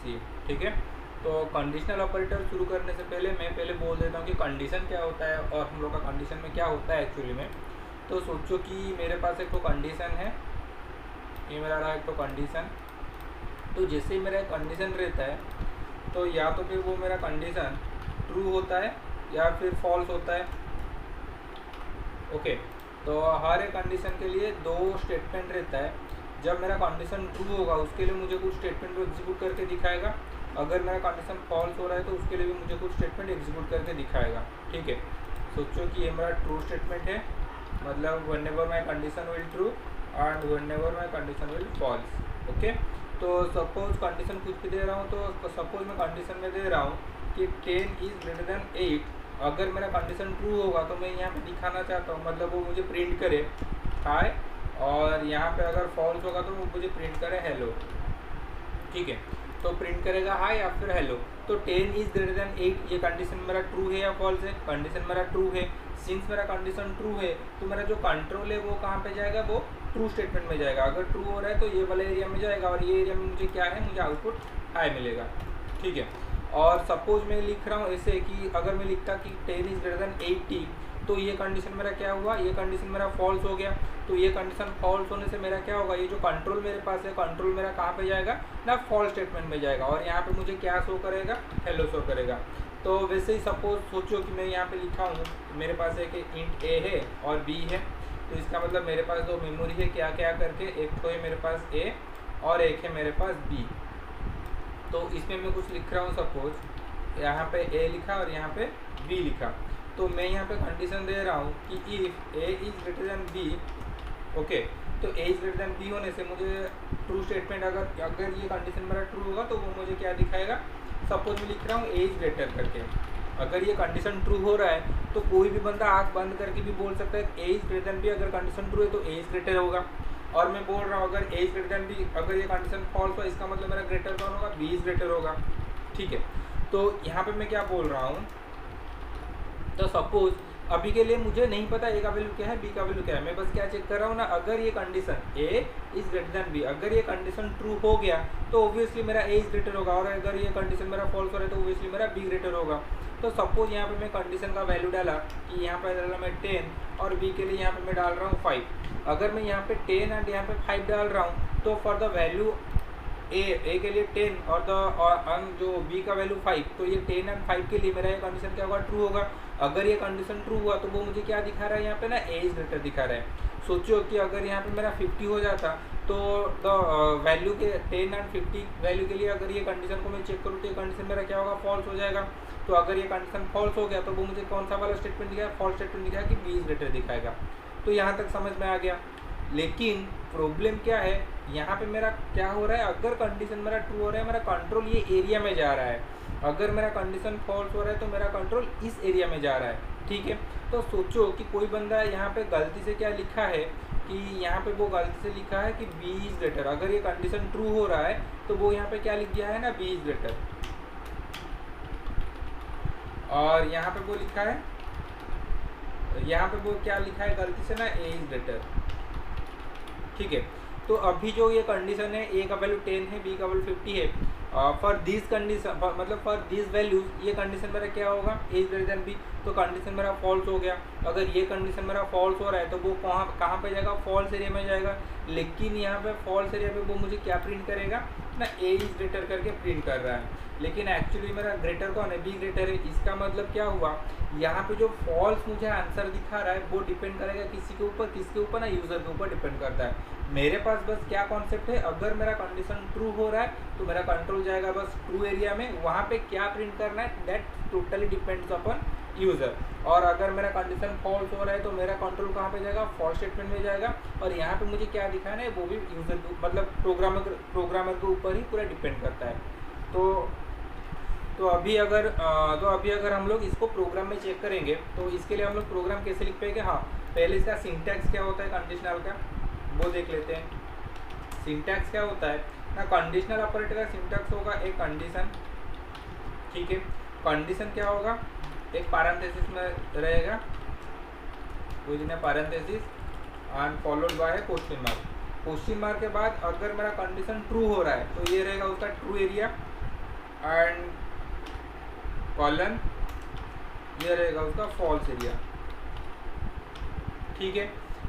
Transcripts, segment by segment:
सी। ठीक है, तो कंडीशनल ऑपरेटर शुरू करने से पहले मैं पहले बोल देता हूँ कि कंडीशन क्या होता है और हम लोग का कंडीशन में क्या होता है एक्चुअली में। तो सोचो कि मेरे पास एक तो कंडीशन है, ये मेरा रहा एक तो कंडीशन। तो जैसे ही मेरा एक कंडीशन रहता है तो या तो फिर वो मेरा कंडीशन ट्रू होता है या फिर फॉल्स होता है। ओके, तो हर एक कंडीशन के लिए दो स्टेटमेंट रहता है। जब मेरा कंडीशन ट्रू होगा उसके लिए मुझे कुछ स्टेटमेंट को एग्जीक्यूट करके दिखाएगा, अगर मेरा कंडीशन फॉल्स हो रहा है तो उसके लिए भी मुझे कुछ स्टेटमेंट एग्जीक्यूट करके दिखाएगा। ठीक है, सोचो कि ये मेरा ट्रू स्टेटमेंट है, मतलब whenever my condition will true and whenever my condition will false. Okay, तो सपोज कंडीशन कुछ भी दे रहा हूँ, तो सपोज मैं कंडीशन में दे रहा हूँ कि 10 इज़ ग्रेटर देन 8। अगर मेरा कंडीशन ट्रू होगा तो मैं यहाँ पे दिखाना चाहता हूँ, मतलब वो मुझे प्रिंट करे हाय, और यहाँ पे अगर फॉल्स होगा तो वो मुझे प्रिंट करे हेलो। ठीक है, तो प्रिंट करेगा हाय या फिर हेलो। तो 10 इज़ ग्रेटर देन 8 ये कंडीशन मेरा ट्रू है या फॉल्स है? कंडीशन मेरा ट्रू है। सिंस मेरा कंडीशन ट्रू है तो मेरा जो कंट्रोल है वो कहाँ पे जाएगा? वो ट्रू स्टेटमेंट में जाएगा। अगर ट्रू हो रहा है तो ये वाला एरिया में जाएगा, और ये एरिया में मुझे क्या है? मुझे आउटपुट हाई मिलेगा। ठीक है, और सपोज मैं लिख रहा हूँ ऐसे कि अगर मैं लिखता कि 10 इज़ ग्रेटर देन 80, तो ये कंडीशन मेरा क्या हुआ? ये कंडीशन मेरा फॉल्स हो गया। तो ये कंडीशन फॉल्स होने से मेरा क्या होगा? ये जो कंट्रोल मेरे पास है, कंट्रोल मेरा कहाँ पे जाएगा? ना फॉल्स स्टेटमेंट में जाएगा, और यहाँ पे मुझे क्या शो करेगा? हेलो शो करेगा। तो वैसे ही सपोज सोचो कि मैं यहाँ पे लिखा हूँ, मेरे पास एक इंट ए है और बी है, तो इसका मतलब मेरे पास दो मेमोरी है क्या क्या करके, एक तो है मेरे पास ए और एक है मेरे पास बी। तो इसमें मैं कुछ लिख रहा हूँ, सपोज यहाँ पे ए लिखा और यहाँ पे बी लिखा, तो मैं यहाँ पे कंडीशन दे रहा हूँ कि if A is greater than B. Okay, तो A is greater than B होने से मुझे ट्रू स्टेटमेंट, अगर ये कंडीशन मेरा ट्रू होगा तो वो मुझे क्या दिखाएगा? सपोज मैं लिख रहा हूँ ए इज़ ग्रेटर करके। अगर ये कंडीशन ट्रू हो रहा है तो कोई भी बंदा आँख बंद करके भी बोल सकता है a is greater than b. अगर कंडीशन ट्रू है तो ए इज़ ग्रेटर होगा। और मैं बोल रहा हूँ अगर a is greater than b, अगर ये कंडीशन फॉल्स हो इसका मतलब मेरा ग्रेटर कौन होगा? बी इज़ ग्रेटर होगा। ठीक है, तो यहाँ पे मैं क्या बोल रहा हूँ, तो सपोज अभी के लिए मुझे नहीं पता ए का वैल्यू क्या है, बी का वैल्यू क्या है, मैं बस क्या चेक कर रहा हूँ ना, अगर ये condition a is greater than b, अगर ये कंडीशन ट्रू हो गया तो ऑब्वियसली मेरा ए इज़ ग्रेटर होगा, और अगर ये कंडीशन मेरा फॉल्स हो रहा है तो ऑब्वियसली मेरा बी ग्रेटर होगा। तो सपोज यहाँ पे मैं कंडीशन का वैल्यू डाला कि यहाँ पे डाला मैं 10 और बी के लिए यहाँ पे मैं डाल रहा हूँ 5। अगर मैं यहाँ पे 10 एंड यहाँ पे 5 डाल रहा हूँ तो फॉर द वैल्यू ए के लिए 10 और जो बी का वैल्यू 5, तो ये 10 एंड 5 के लिए मेरा ये कंडीशन क्या होगा? ट्रू होगा। अगर ये कंडीशन ट्रू हुआ तो वो मुझे क्या दिखा रहा है यहाँ पे ना? ए इज़ ग्रेटर दिखा रहा है। सोचो कि अगर यहाँ पे मेरा 50 हो जाता तो द वैल्यू के 10 एंड 50 वैल्यू के लिए अगर ये कंडीशन को मैं चेक करूँ तो ये कंडीशन मेरा क्या होगा? फॉल्स हो जाएगा। तो अगर ये कंडीशन फॉल्स हो गया तो वो मुझे कौन सा वाला स्टेटमेंट दिखाएगा? फॉल्स स्टेटमेंट दिखाएगा कि बी इज़ ग्रेटर दिखाएगा। तो यहाँ तक समझ में आ गया। लेकिन प्रॉब्लम क्या है, यहाँ पे मेरा क्या हो रहा है? अगर कंडीशन मेरा ट्रू हो रहा है, मेरा कंट्रोल ये एरिया में जा रहा है। अगर मेरा कंडीशन फॉल्स हो रहा है तो मेरा कंट्रोल इस एरिया में जा रहा है। ठीक है, तो सोचो कि कोई बंदा यहाँ पे गलती से क्या लिखा है कि यहाँ पे वो गलती से लिखा है कि बी इज़ ग्रेटर। अगर ये कंडीशन ट्रू हो रहा है तो वो यहाँ पे क्या लिख दिया है ना? B is greater. और यहाँ पे वो लिखा है, यहाँ पे वो क्या लिखा है गलती से ना? ए इज़ ग्रेटर। ठीक है, तो अभी जो ये कंडीशन है, ए का वैल्यू 10 है, बी का वैल्यू 50 है, फॉर दिस कंडीशन, मतलब फॉर दिस वैल्यूज ये कंडीशन मेरा क्या होगा? ए इज ग्रेटर देन बी। तो कंडीशन मेरा फॉल्स हो गया। अगर ये कंडीशन मेरा फॉल्स हो रहा है तो वो कहाँ पे जाएगा? फॉल्स एरिया में जाएगा। लेकिन यहाँ पे फॉल्स एरिया पे वो मुझे क्या प्रिंट करेगा ना? ए इज ग्रेटर करके प्रिंट कर रहा है। लेकिन एक्चुअली मेरा ग्रेटर कौन है? बी ग्रेटर है। इसका मतलब क्या हुआ? यहाँ पे जो फॉल्स मुझे आंसर दिखा रहा है वो डिपेंड करेगा किसी के ऊपर? किसके ऊपर ना? यूज़र के ऊपर डिपेंड करता है। मेरे पास बस क्या कॉन्सेप्ट है, अगर मेरा कंडीशन ट्रू हो रहा है तो मेरा कंट्रोल जाएगा बस ट्रू एरिया में। वहाँ पे क्या प्रिंट करना है that totally depends upon user. और अगर मेरा कंडीशन फॉल्स हो रहा है तो मेरा कंट्रोल कहाँ पे जाएगा? फॉल्स स्टेटमेंट में जाएगा। और यहाँ पे मुझे क्या दिखाना है वो भी यूज़र के, मतलब प्रोग्रामर के ऊपर ही पूरा डिपेंड करता है। तो अभी अगर हम लोग इसको प्रोग्राम में चेक करेंगे तो इसके लिए हम लोग प्रोग्राम कैसे लिख पाएंगे? हाँ, पहले इसका सिंटैक्स क्या होता है कंडीशनल का वो देख लेते हैं। सिंटैक्स क्या होता है ना? कंडीशनल ऑपरेटर का सिंटैक्स होगा एक कंडीशन। ठीक है, कंडीशन क्या होगा? एक पैरेंथेसिस में रहेगा, within parenthesis and followed by question mark. Question mark के बाद अगर मेरा कंडीशन ट्रू हो रहा है तो ये रहेगा उसका ट्रू एरिया। एंड कॉलन, ये रहेगा उसका फॉल्स एरिया। ठीक है,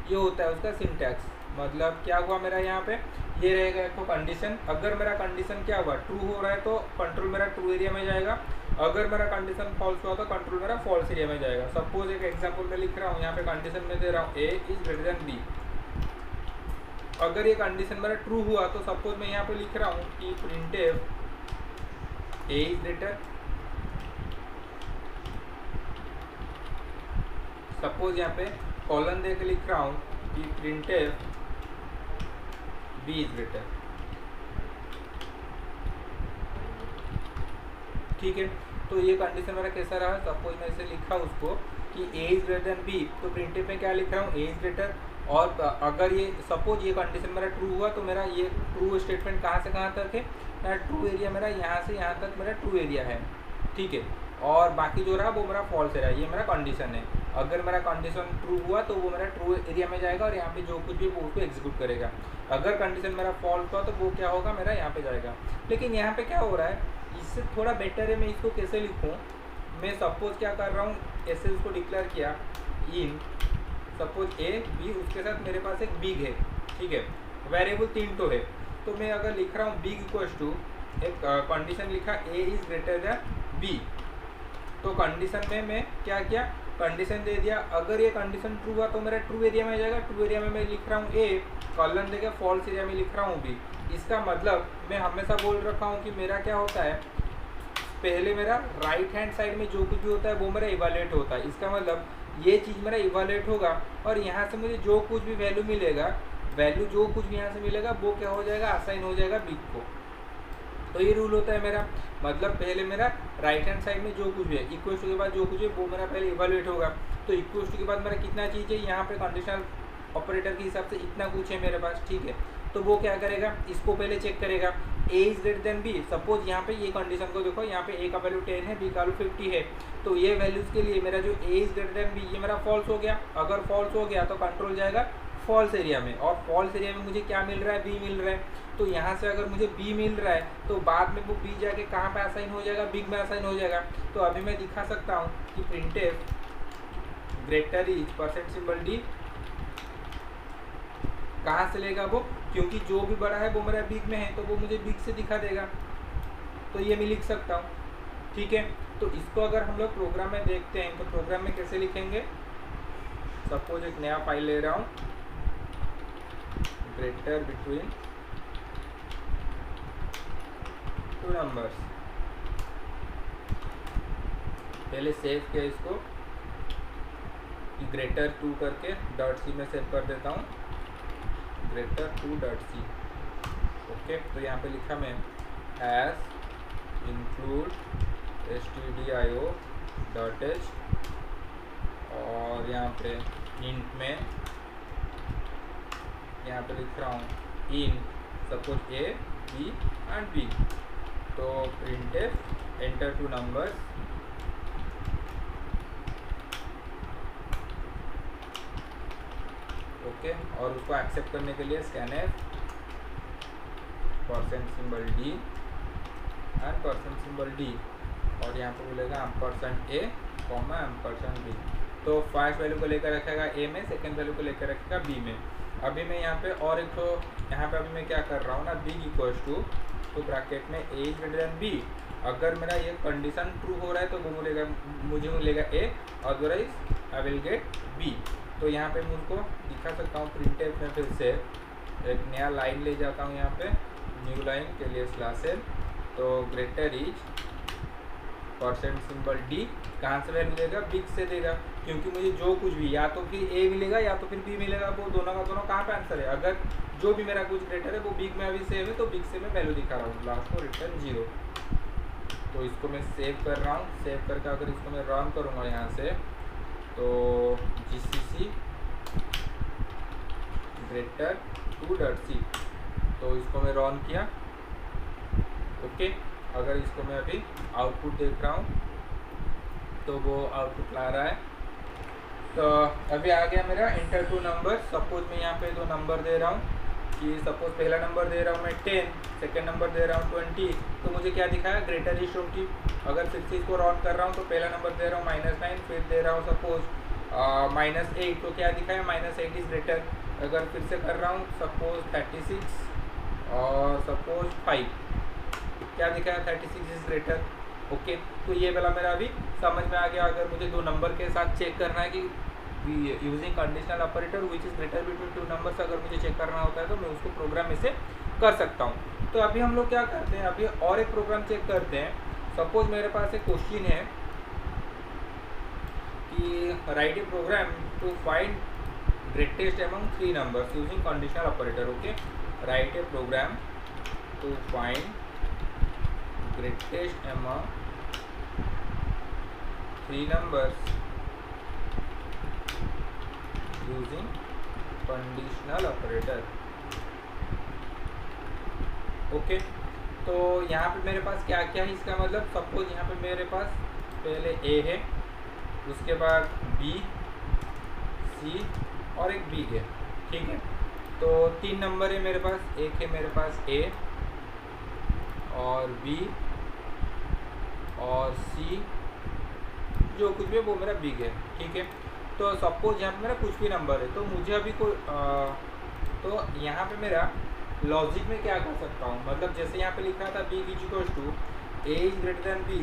ये होता है उसका सिंटैक्स। मतलब क्या हुआ मेरा यहाँ पे, ये रहेगा एक तो कंडीशन। अगर मेरा कंडीशन क्या हुआ, ट्रू हो रहा है तो कंट्रोल मेरा ट्रू एरिया में जाएगा। अगर मेरा कंडीशन फॉल्स हुआ तो कंट्रोल मेरा फॉल्स एरिया में जाएगा। सपोज एक एग्जांपल में लिख रहा हूँ, यहाँ पे कंडीशन में दे रहा हूँ ए इज ग्रेटर देन बी। अगर ये कंडीशन मेरा ट्रू हुआ तो सपोज मैं यहाँ पे लिख रहा हूँ कि printf A is greater. Suppose यहाँ पे कॉलन दे के लिख रहा हूँ कि प्रिंटफ बी इज ग्रेटर। ठीक है, तो ये कंडीशन मेरा कैसा रहा, सपोज मैं इसे लिखा उसको कि ए इज ग्रेटर देन बी, तो प्रिंटफ में क्या लिख रहा हूँ, ए इज ग्रेटर। और अगर ये सपोज ये कंडीशन मेरा ट्रू हुआ तो मेरा ये ट्रू स्टेटमेंट कहाँ से कहाँ तक है, मेरा ट्रू एरिया मेरा यहाँ से यहाँ तक मेरा ट्रू एरिया है। ठीक है, और बाकी जो रहा वो मेरा फॉल्स एरिया, ये मेरा कंडीशन है। अगर मेरा कंडीशन ट्रू हुआ तो वो मेरा ट्रू एरिया में जाएगा और यहाँ पे जो कुछ भी वो उसको एग्जीक्यूट करेगा। अगर कंडीशन मेरा फॉल्स हुआ तो वो क्या होगा, मेरा यहाँ पे जाएगा। लेकिन यहाँ पे क्या हो रहा है, इससे थोड़ा बेटर है, मैं इसको कैसे लिखूँ। मैं सपोज क्या कर रहा हूँ, ऐसे उसको डिक्लेयर किया इन सपोज ए बी, उसके साथ मेरे पास एक बिग है। ठीक है, वेरिएबल 3 तो है, तो मैं अगर लिख रहा हूँ बिग इक्वल्स टू एक कंडीशन लिखा ए इज ग्रेटर देन बी, तो कंडीशन में मैं क्या किया, कंडीशन दे दिया। अगर ये कंडीशन ट्रू हुआ तो मेरा ट्रू एरिया में जाएगा। ट्रू एरिया में मैं लिख रहा हूँ ए, कॉलन देके फॉल्स एरिया में लिख रहा हूँ बी। इसका मतलब मैं हमेशा बोल रखा हूँ कि मेरा क्या होता है, पहले मेरा राइट हैंड साइड में जो कुछ भी होता है वो मेरा इवैल्यूएट होता है। इसका मतलब ये चीज़ मेरा इवैल्यूएट होगा और यहाँ से मुझे जो कुछ भी वैल्यू मिलेगा, वैल्यू जो कुछ भी यहाँ से मिलेगा वो क्या हो जाएगा, असाइन हो जाएगा बिग को। तो ये रूल होता है मेरा, मतलब पहले मेरा राइट हैंड साइड में जो कुछ भी है इक्वल टू के बाद जो कुछ है वो मेरा पहले इवैल्यूएट होगा। तो इक्वल टू के बाद मेरा कितना चीज़ है, यहाँ पे कंडीशनल ऑपरेटर के हिसाब से इतना कुछ है मेरे पास। ठीक है, तो वो क्या करेगा, इसको पहले चेक करेगा A is greater than B. Suppose यहाँ पे ये कंडीशन को देखो, यहाँ पे ए का वैल्यू 10 है, बी का वैल्यू 50 है। तो ये वैल्यूज़ के लिए मेरा जो ए इज ग्रेटर देन बी ये मेरा फॉल्स हो गया। अगर फॉल्स हो गया तो कंट्रोल जाएगा फॉल्स एरिया में, और फॉल्स एरिया में मुझे क्या मिल रहा है, बी मिल रहा है। तो यहाँ से अगर मुझे बी मिल रहा है तो बाद में वो बी जाके कहाँ पे असाइन हो जाएगा, बिग में असाइन हो जाएगा। तो अभी मैं दिखा सकता हूँ कि printf greater is percent symbol D, कहाँ से लेगा वो, क्योंकि जो भी बड़ा है वो मेरा बिग में है तो वो मुझे बिग से दिखा देगा। तो ये मैं लिख सकता हूँ। ठीक है, तो इसको अगर हम लोग प्रोग्राम में देखते हैं तो प्रोग्राम में कैसे लिखेंगे। सपोज एक नया फाइल ले रहा हूँ, ग्रेटर बिटवीन टू नंबर्स। पहले सेव किया इसको कि ग्रेटर 2 करके .c में सेव कर देता हूँ, ग्रेटर 2.c। ओके, तो यहाँ पे लिखा मैं एज इंक्लूड stdio.h, और यहाँ पे इंट में यहाँ पे लिख रहा हूँ इन suppose a b and b. तो प्रिंटफ एंटर 2 नंबर्स, ओके, और उसको एक्सेप्ट करने के लिए scanf percent symbol d and percent symbol d, और यहाँ पे बोलेगा percent a comma percent b. तो फर्स्ट वैल्यू को लेकर रखेगा ए में, सेकेंड वैल्यू को लेकर रखेगा बी में। अभी मैं यहाँ पे और एक तो यहाँ पे अभी मैं क्या कर रहा हूँ ना, बिग इक्वल्स टू तो ब्रैकेट में ए इज ग्रेटर देन बी। अगर मेरा ये कंडीशन ट्रू हो रहा है तो वो मिलेगा, मुझे मिलेगा A, otherwise I will get B. तो यहाँ पे मुझको दिखा सकता हूँ प्रिंटफ में फिर से एक नया लाइन ले जाता हूँ, यहाँ पे न्यू लाइन के लिए स्लैश एल। तो greater is percent symbol D, कहाँ से वैल्यू देगा, बिग से देगा, क्योंकि मुझे जो कुछ भी या तो फिर ए मिलेगा या तो फिर बी मिलेगा, वो दोनों का दोनों कहाँ पे आंसर है। अगर जो भी मेरा कुछ ग्रेटर है वो बिग में अभी सेव है तो बिग से मैं वैल्यू दिखा रहा हूँ, लास्ट को रिटर्न 0। तो इसको मैं सेव कर रहा हूँ, सेव करके अगर इसको मैं रन करूँगा यहाँ से तो gcc ग्रेटर 2.c, तो इसको मैं रन किया। ओके, अगर इसको मैं अभी आउटपुट देख रहा हूँ तो वो आउटपुट ला रहा है। तो अभी आ गया मेरा इंटर 2 नंबर। सपोज मैं यहाँ पे 2 नंबर दे रहा हूँ कि सपोज पहला नंबर दे रहा हूँ मैं 10, सेकेंड नंबर दे रहा हूँ 20, तो मुझे क्या दिखाया, ग्रेटर इज 20। अगर फिर से इसको राउंड कर रहा हूँ तो पहला नंबर दे रहा हूँ -9, फिर दे रहा हूँ सपोज -8, तो क्या दिखाया, -8 इज ग्रेटर। अगर फिर से कर रहा हूँ सपोज 36 और सपोज 5, क्या दिखाया, 36 इज ग्रेटर। ओके, तो ये वाला मेरा अभी समझ में आ गया। अगर मुझे दो नंबर के साथ चेक करना है कि using conditional operator which is greater between two numbers, अगर मुझे चेक करना होता है तो मैं उसको प्रोग्राम में से कर सकता हूँ। तो अभी हम लोग क्या करते हैं, अभी और एक प्रोग्राम चेक करते हैं। सपोज मेरे पास एक क्वेश्चन है कि write a program to find greatest among 3 numbers using conditional operator. Okay, write a program to find greatest among 3 numbers using conditional operator। Okay, तो यहाँ पे मेरे पास क्या क्या है, इसका मतलब सपोज यहाँ पे मेरे पास पहले ए है, उसके बाद बी, सी और एक बी है। ठीक है, तो 3 नंबर है मेरे पास, एक है मेरे पास ए और बी और सी, जो कुछ भी है वो मेरा बिग है। ठीक है, तो सपोज यहाँ पे मेरा कुछ भी नंबर है, तो मुझे अभी कोई तो यहाँ पे मेरा लॉजिक में क्या कर सकता हूँ, मतलब जैसे यहाँ पे लिखा था big is equal to a is greater than b,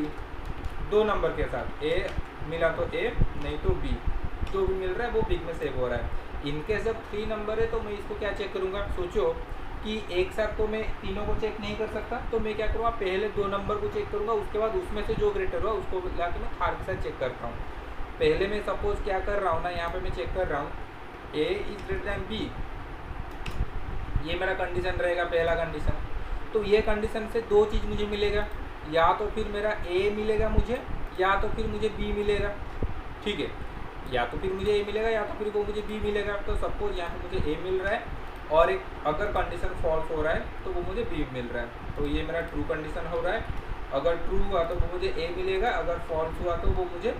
2 number के साथ ए मिला तो ए, नहीं तो बी, जो भी मिल रहा है वो बिग में सेव हो रहा है। इनके जब 3 नंबर है तो मैं इसको क्या चेक करूँगा, सोचो कि एक साथ तो मैं तीनों को चेक नहीं कर सकता, तो मैं क्या करूँगा, पहले 2 नंबर को चेक करूँगा, उसके बाद उसमें से जो ग्रेटर हुआ उसको लाके मैं थर्ड के साथ चेक करता हूँ। पहले मैं सपोज क्या कर रहा हूँ ना, यहाँ पे मैं चेक कर रहा हूँ ए इज ग्रेटर दैन बी, ये मेरा कंडीशन रहेगा, पहला कंडीशन। तो ये कंडीशन से 2 चीज़ मुझे मिलेगा, या तो फिर मेरा ए मिलेगा मुझे, या तो फिर मुझे बी मिलेगा। ठीक है, या तो फिर मुझे ए मिलेगा या तो फिर वो मुझे बी मिलेगा। तो सपोज यहाँ पे मुझे ए मिल रहा है और एक अगर कंडीशन फॉल्स हो रहा है तो वो मुझे बी मिल रहा है, तो ये मेरा ट्रू कंडीशन हो रहा है। अगर ट्रू हुआ तो वो मुझे ए मिलेगा, अगर फॉल्स हुआ तो वो मुझे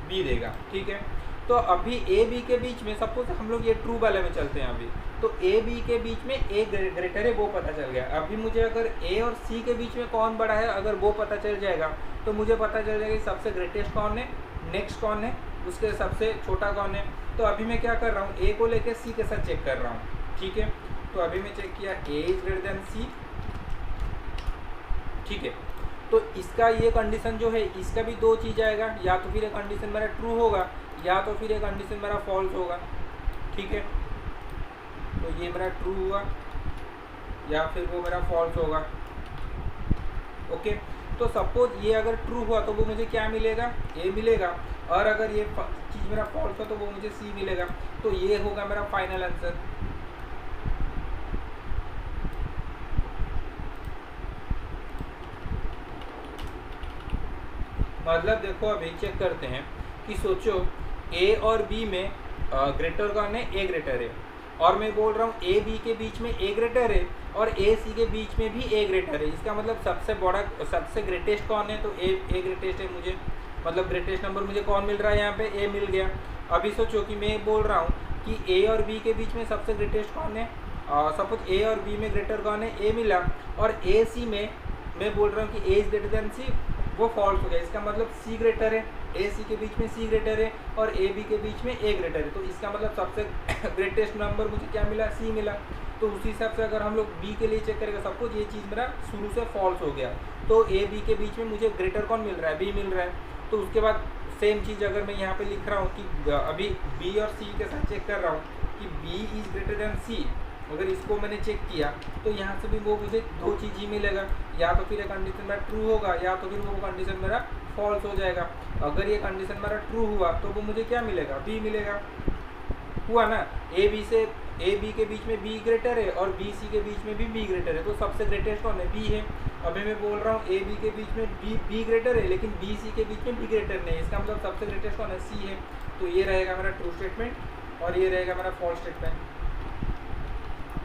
बी देगा। ठीक है, तो अभी ए बी के बीच में सपोज हम लोग ये ट्रू वाले में चलते हैं अभी, तो ए बी के बीच में ए ग्रेटर है वो पता चल गया। अभी मुझे अगर ए और सी के बीच में कौन बड़ा है अगर वो पता चल जाएगा तो मुझे पता चल जाएगा कि सबसे ग्रेटेस्ट कौन है, नेक्स्ट कौन है, उसके सबसे छोटा कौन है। तो अभी मैं क्या कर रहा हूँ, ए को लेके सी के साथ चेक कर रहा हूँ। ठीक है, तो अभी मैं चेक किया ए इज ग्रेटर देन सी। ठीक है, तो इसका ये कंडीशन जो है इसका भी 2 चीज़ आएगा, या तो फिर ये कंडीशन मेरा ट्रू होगा या तो फिर ये कंडीशन मेरा फॉल्स होगा। ठीक है, तो ये मेरा ट्रू हुआ या फिर वो मेरा फॉल्स होगा। ओके, तो सपोज ये अगर ट्रू हुआ तो वो मुझे क्या मिलेगा, ए मिलेगा, और अगर ये चीज़ मेरा फॉल्स हो तो वो मुझे सी मिलेगा। तो ये होगा मेरा फाइनल आंसर। मतलब देखो अभी चेक करते हैं कि सोचो ए और बी में ग्रेटर कौन है, ए ग्रेटर है, और मैं बोल रहा हूँ ए बी के बीच में ए ग्रेटर है और ए सी के बीच में भी ए ग्रेटर है। इसका मतलब सबसे बड़ा सबसे ग्रेटेस्ट कौन है, तो ए ग्रेटेस्ट है मुझे, मतलब ग्रेटेस्ट नंबर मुझे कौन मिल रहा है, यहाँ पे ए मिल गया। अभी सोचो कि मैं बोल रहा हूँ कि ए और बी के बीच में सबसे ग्रेटेस्ट कौन है, सपोज ए और बी में ग्रेटर कौन है, ए मिला, और ए सी में मैं बोल रहा हूँ कि ए इज ग्रेटर देन सी, वो फॉल्स हो गया। इसका मतलब सी ग्रेटर है, ए सी के बीच में सी ग्रेटर है और ए बी के बीच में ए ग्रेटर है, तो इसका मतलब सबसे ग्रेटेस्ट नंबर मुझे क्या मिला, सी मिला। तो उसी हिसाब से अगर हम लोग बी के लिए चेक करेंगे, सपोज ये चीज़ मेरा शुरू से फॉल्स हो गया, तो ए बी के बीच में मुझे ग्रेटर कौन मिल रहा है, बी मिल रहा है। तो उसके बाद सेम चीज़ अगर मैं यहाँ पे लिख रहा हूँ कि अभी बी और सी के साथ चेक कर रहा हूँ कि बी इज ग्रेटर देन सी, अगर इसको मैंने चेक किया तो यहाँ से भी वो मुझे 2 चीज़ ही मिलेगा, या तो फिर ये कंडीशन मेरा ट्रू होगा या तो फिर वो कंडीशन मेरा फॉल्स हो जाएगा। अगर ये कंडीशन मेरा ट्रू हुआ तो वो मुझे क्या मिलेगा, बी मिलेगा। हुआ ना, ए बी के बीच में बी ग्रेटर है और बी सी के बीच में भी बी ग्रेटर है, तो सबसे ग्रेटेस्ट कौन है, बी है। अभी मैं बोल रहा हूँ ए बी के बीच में बी ग्रेटर है लेकिन बी सी के बीच में बी ग्रेटर नहीं, इसका मतलब सबसे ग्रेटेस्ट कौन है, सी है। तो ये रहेगा मेरा ट्रू स्टेटमेंट और ये रहेगा मेरा फॉल्स स्टेटमेंट।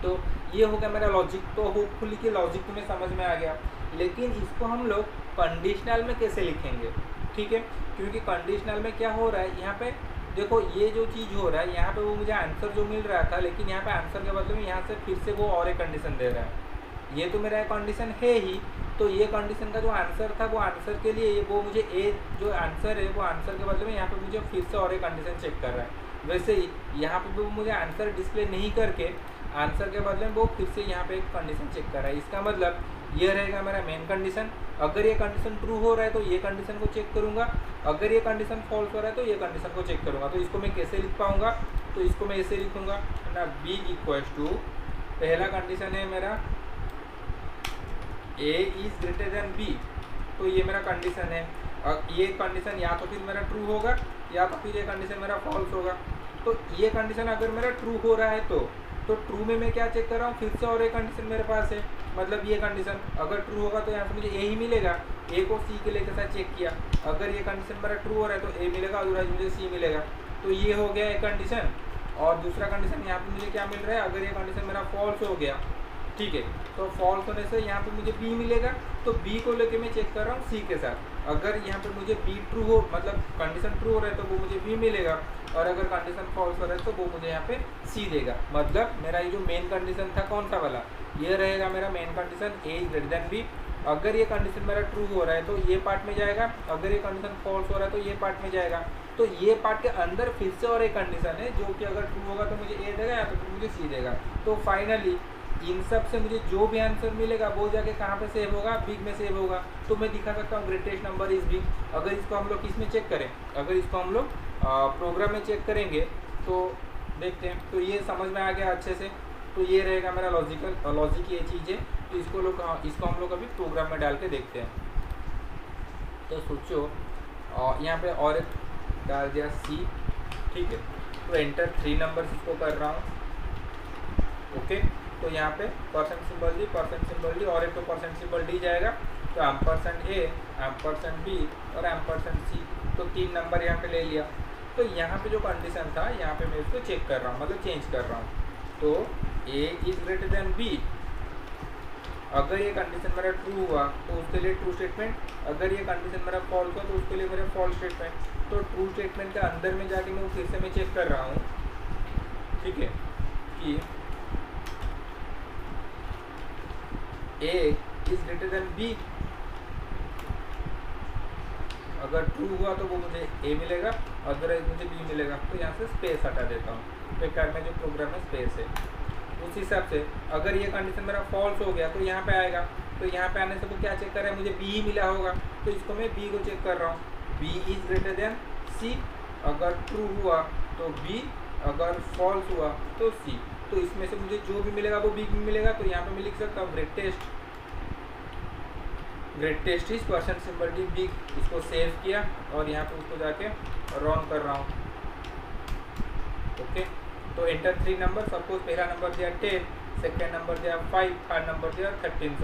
तो ये हो गया मेरा लॉजिक। तो होपफुली कि लॉजिक तुम्हें समझ में आ गया, लेकिन इसको हम लोग कंडीशनल में कैसे लिखेंगे, ठीक है, क्योंकि कंडीशनल में क्या हो रहा है, यहाँ पे देखो ये जो चीज़ हो रहा है यहाँ पे, वो मुझे आंसर जो मिल रहा था, लेकिन यहाँ पे आंसर के बदले में यहाँ से फिर से वो और एक कंडीशन दे रहा है। ये तो मेरा कंडीशन है ही, तो ये कंडीशन का जो आंसर था वो आंसर के लिए वो मुझे ए जो आंसर है वो आंसर के बदले में यहाँ पे मुझे फिर से और एक कंडीशन चेक कर रहा है। वैसे ही यहाँ पे वो मुझे आंसर डिस्प्ले नहीं करके आंसर के बदले में वो फिर से यहाँ पे एक कंडीशन चेक कर रहा है। इसका मतलब ये रहेगा मेरा मेन कंडीशन। अगर ये कंडीशन ट्रू हो रहा है तो ये कंडीशन को चेक करूँगा, अगर ये कंडीशन फॉल्स हो रहा है तो ये कंडीशन को चेक करूँगा। तो इसको मैं कैसे लिख पाऊँगा, तो इसको मैं ऐसे लिखूँगा ना, बी इक्वल्स टू, पहला कंडीशन है मेरा a is greater than b, तो ये मेरा कंडीशन है। ये कंडीशन या तो फिर मेरा ट्रू होगा या तो फिर ये कंडीशन मेरा फॉल्स होगा। तो ये कंडीशन अगर मेरा ट्रू हो रहा है तो ट्रू में मैं क्या चेक कर रहा हूँ, फिर से और एक कंडीशन मेरे पास है। मतलब ये कंडीशन अगर ट्रू होगा तो यहाँ से मुझे ए ही मिलेगा, ए को सी के लेकर साथ चेक किया, अगर ये कंडीशन मेरा ट्रू हो रहा है तो ए मिलेगा, अदरवाइज मुझे सी मिलेगा। तो ये हो गया एक कंडीशन। और दूसरा कंडीशन यहाँ पे मुझे क्या मिल रहा है, अगर ये कंडीशन मेरा फॉल्स हो गया, ठीक है, तो फॉल्स होने से यहाँ पे मुझे बी मिलेगा, तो बी को लेके मैं चेक कर रहा हूँ सी के साथ। अगर यहाँ पे मुझे बी ट्रू हो, मतलब कंडीशन ट्रू हो रहा है तो वो मुझे बी मिलेगा, और अगर कंडीशन फॉल्स हो रहा है तो वो मुझे यहाँ पे सी देगा। मतलब मेरा ये जो मेन कंडीशन था कौन सा वाला, ये रहेगा मेरा main condition a is greater than b. अगर ये कंडीशन मेरा ट्रू हो रहा है तो ये पार्ट में जाएगा, अगर ये कंडीशन फॉल्स हो रहा है तो ये पार्ट में जाएगा। तो ये पार्ट के अंदर फिर से और एक कंडीशन है जो कि अगर ट्रू होगा तो मुझे ए देगा या तो फिर मुझे सी देगा। तो फाइनली इन सब से मुझे जो भी आंसर मिलेगा वो जाके कहाँ पे सेव होगा, बिग में सेव होगा। तो मैं दिखा सकता हूँ ग्रेटेस्ट नंबर इज बिग। अगर इसको हम लोग किसमें चेक करें, अगर इसको हम लोग प्रोग्राम में चेक करेंगे तो देखते हैं। तो ये समझ में आ गया अच्छे से। तो ये रहेगा मेरा लॉजिक ये चीज़ है। तो इसको हम लोग अभी प्रोग्राम में डाल के देखते हैं। तो सोचो यहाँ पे और एक डाल दिया सी, ठीक है। तो एंटर 3 नंबर्स इसको कर रहा हूँ, ओके। तो यहाँ पे परसेंट सिंबल डी और एक तो परसेंट सिंबल डी जाएगा। तो एम्परसेंड ए, एम्परसेंड बी और एम्परसेंड सी, तो 3 नंबर यहाँ पे ले लिया। तो यहाँ पे जो कंडीशन था यहाँ पे मैं इसको चेक कर रहा हूँ, मतलब चेंज कर रहा हूँ। तो ए इज ग्रेटर देन बी, अगर ये कंडीशन मेरा ट्रू हुआ तो उसके लिए ट्रू स्टेटमेंट, अगर ये कंडीशन मेरा फॉल्स हुआ तो उसके लिए मेरा फॉल्स स्टेटमेंट। तो ट्रू स्टेटमेंट के अंदर में जाके मैं फिर से मैं चेक कर रहा हूँ, ठीक है, कि ए इज ग्रेटर देन बी। अगर ट्रू हुआ तो वो मुझे ए मिलेगा, अदरवाइज मुझे बी मिलेगा। तो यहाँ से स्पेस हटा देता हूँ, बेकार में जो प्रोग्राम में स्पेस है। उस हिसाब से अगर ये कंडीशन मेरा फॉल्स हो गया तो यहाँ पे आएगा। तो यहाँ पे आने से वो क्या चेक कर रहा है, मुझे बी ही मिला होगा, तो इसको मैं बी को चेक कर रहा हूँ। बी इज ग्रेटर देन सी, अगर ट्रू हुआ तो बी, अगर फॉल्स हुआ तो सी। तो इसमें से मुझे जो भी मिलेगा वो बी में मिलेगा। तो यहाँ पे मैं लिख सकता हूँ greatest is percent symbol D big. इसको सेव किया और यहाँ पे उसको जाके रन कर रहा हूँ, ओके। तो एंटर 3 नंबर, सपोज पहला नंबर दिया 10, सेकेंड नंबर दिया 5, थर्ड नंबर दिया 13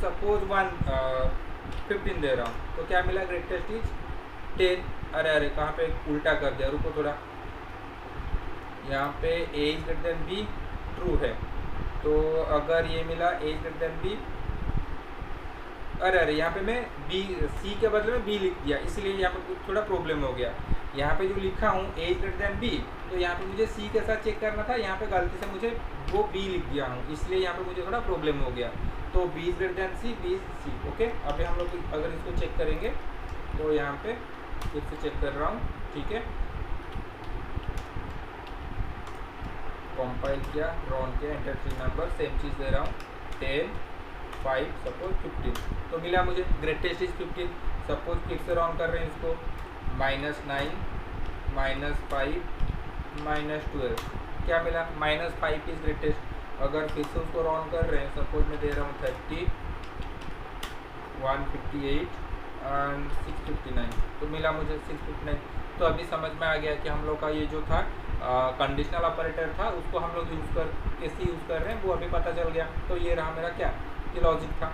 सपोज 15 दे रहा हूँ। तो क्या मिला, ग्रेटेस्ट इज 10। अरे कहाँ पे उल्टा कर दिया, रुको थोड़ा। यहाँ पे A is greater than B true है, तो अगर ये मिला A is greater than B, अरे यहाँ पे मैं बी, सी के बदले में बी लिख दिया, इसलिए यहाँ पे थोड़ा प्रॉब्लम हो गया। यहाँ पे जो लिखा हूँ ए इज ग्रेटर देन बी, तो यहाँ पे मुझे सी के साथ चेक करना था, यहाँ पे गलती से मुझे वो बी लिख दिया हूँ, इसलिए यहाँ पे मुझे थोड़ा प्रॉब्लम हो गया। तो b is greater than c, b is c, okay. अभी हम लोग अगर इसको चेक करेंगे तो यहाँ पे फिर से चेक कर रहा हूँ, ठीक है। कंपाइल किया, रन किया, एंटर 3 नंबर, सेम चीज़ दे रहा हूँ, 10, 5, सपोज 15। तो मिला मुझे ग्रेटेस्ट इज 15। सपोज फिर से रन कर रहे हैं इसको, -9, -5, -12, क्या मिला, -5 इज ग्रेटेस्ट। अगर फिर से उसको रन कर रहे हैं, सपोज मैं दे रहा हूँ 30, 158 एंड 659, तो मिला मुझे 659। तो अभी समझ में आ गया कि हम लोग का ये जो था कंडीशनल ऑपरेटर था, उसको हम लोग कैसे यूज़ कर रहे हैं वो अभी पता चल गया। तो ये रहा मेरा क्या, ये लॉजिक था।